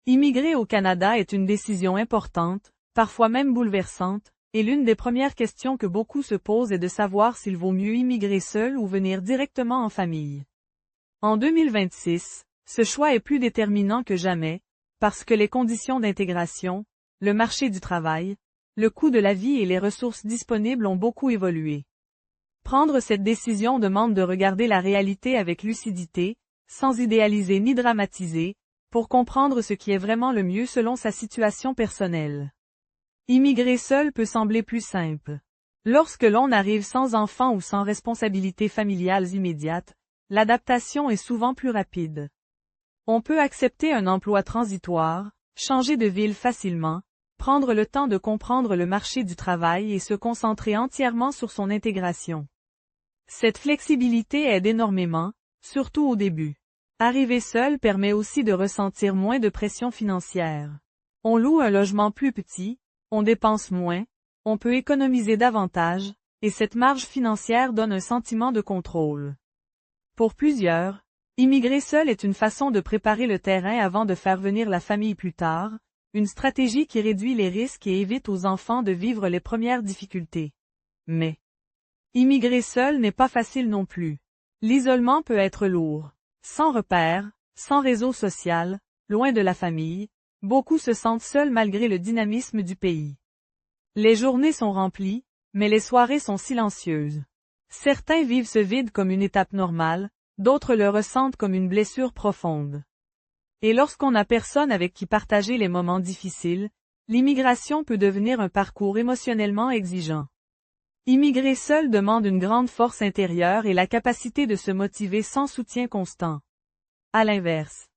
Immigrer au Canada est une décision importante, parfois même bouleversante, et l'une des premières questions que beaucoup se posent est de savoir s'il vaut mieux immigrer seul ou venir directement en famille. En 2026, ce choix est plus déterminant que jamais, parce que les conditions d'intégration, le marché du travail, le coût de la vie et les ressources disponibles ont beaucoup évolué. Prendre cette décision demande de regarder la réalité avec lucidité, sans idéaliser ni dramatiser, pour comprendre ce qui est vraiment le mieux selon sa situation personnelle. Immigrer seul peut sembler plus simple. Lorsque l'on arrive sans enfant ou sans responsabilités familiales immédiates, l'adaptation est souvent plus rapide. On peut accepter un emploi transitoire, changer de ville facilement, prendre le temps de comprendre le marché du travail et se concentrer entièrement sur son intégration. Cette flexibilité aide énormément, surtout au début. Arriver seul permet aussi de ressentir moins de pression financière. On loue un logement plus petit, on dépense moins, on peut économiser davantage, et cette marge financière donne un sentiment de contrôle. Pour plusieurs, immigrer seul est une façon de préparer le terrain avant de faire venir la famille plus tard, une stratégie qui réduit les risques et évite aux enfants de vivre les premières difficultés. Mais immigrer seul n'est pas facile non plus. L'isolement peut être lourd. Sans repères, sans réseau social, loin de la famille, beaucoup se sentent seuls malgré le dynamisme du pays. Les journées sont remplies, mais les soirées sont silencieuses. Certains vivent ce vide comme une étape normale, d'autres le ressentent comme une blessure profonde. Et lorsqu'on n'a personne avec qui partager les moments difficiles, l'immigration peut devenir un parcours émotionnellement exigeant. Immigrer seul demande une grande force intérieure et la capacité de se motiver sans soutien constant. À l'inverse,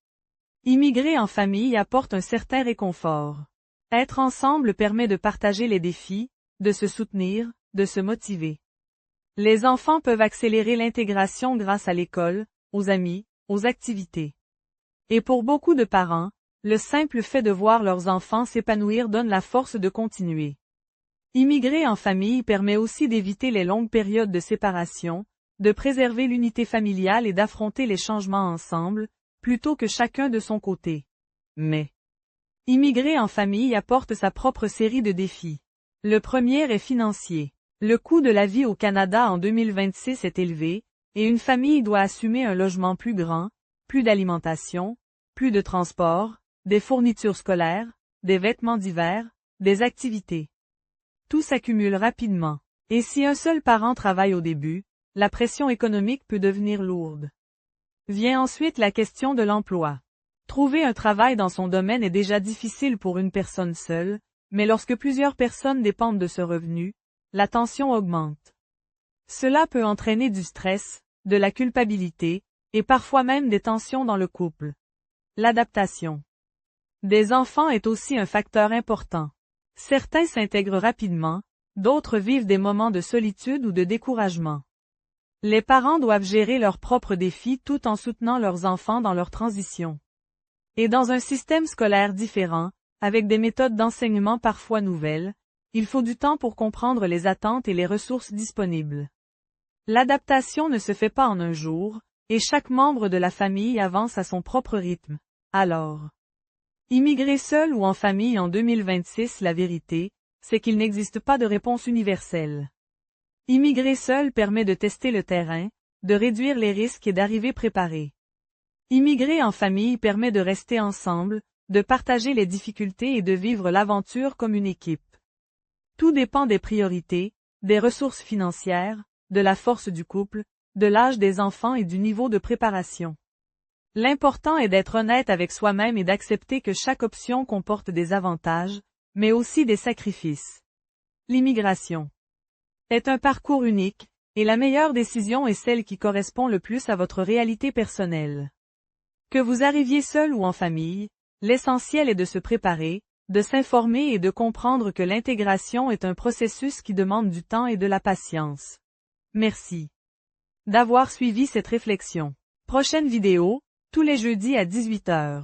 immigrer en famille apporte un certain réconfort. Être ensemble permet de partager les défis, de se soutenir, de se motiver. Les enfants peuvent accélérer l'intégration grâce à l'école, aux amis, aux activités. Et pour beaucoup de parents, le simple fait de voir leurs enfants s'épanouir donne la force de continuer. Immigrer en famille permet aussi d'éviter les longues périodes de séparation, de préserver l'unité familiale et d'affronter les changements ensemble, plutôt que chacun de son côté. Mais immigrer en famille apporte sa propre série de défis. Le premier est financier. Le coût de la vie au Canada en 2026 est élevé, et une famille doit assumer un logement plus grand, plus d'alimentation, plus de transport, des fournitures scolaires, des vêtements d'hiver, des activités. Tout s'accumule rapidement. Et si un seul parent travaille au début, la pression économique peut devenir lourde. Vient ensuite la question de l'emploi. Trouver un travail dans son domaine est déjà difficile pour une personne seule, mais lorsque plusieurs personnes dépendent de ce revenu, la tension augmente. Cela peut entraîner du stress, de la culpabilité, et parfois même des tensions dans le couple. L'adaptation des enfants est aussi un facteur important. Certains s'intègrent rapidement, d'autres vivent des moments de solitude ou de découragement. Les parents doivent gérer leurs propres défis tout en soutenant leurs enfants dans leur transition. Et dans un système scolaire différent, avec des méthodes d'enseignement parfois nouvelles, il faut du temps pour comprendre les attentes et les ressources disponibles. L'adaptation ne se fait pas en un jour, et chaque membre de la famille avance à son propre rythme. Alors, immigrer seul ou en famille en 2026, la vérité, c'est qu'il n'existe pas de réponse universelle. Immigrer seul permet de tester le terrain, de réduire les risques et d'arriver préparé. Immigrer en famille permet de rester ensemble, de partager les difficultés et de vivre l'aventure comme une équipe. Tout dépend des priorités, des ressources financières, de la force du couple, de l'âge des enfants et du niveau de préparation. L'important est d'être honnête avec soi-même et d'accepter que chaque option comporte des avantages, mais aussi des sacrifices. L'immigration est un parcours unique, et la meilleure décision est celle qui correspond le plus à votre réalité personnelle. Que vous arriviez seul ou en famille, l'essentiel est de se préparer, de s'informer et de comprendre que l'intégration est un processus qui demande du temps et de la patience. Merci d'avoir suivi cette réflexion. Prochaine vidéo, tous les jeudis à 18 h.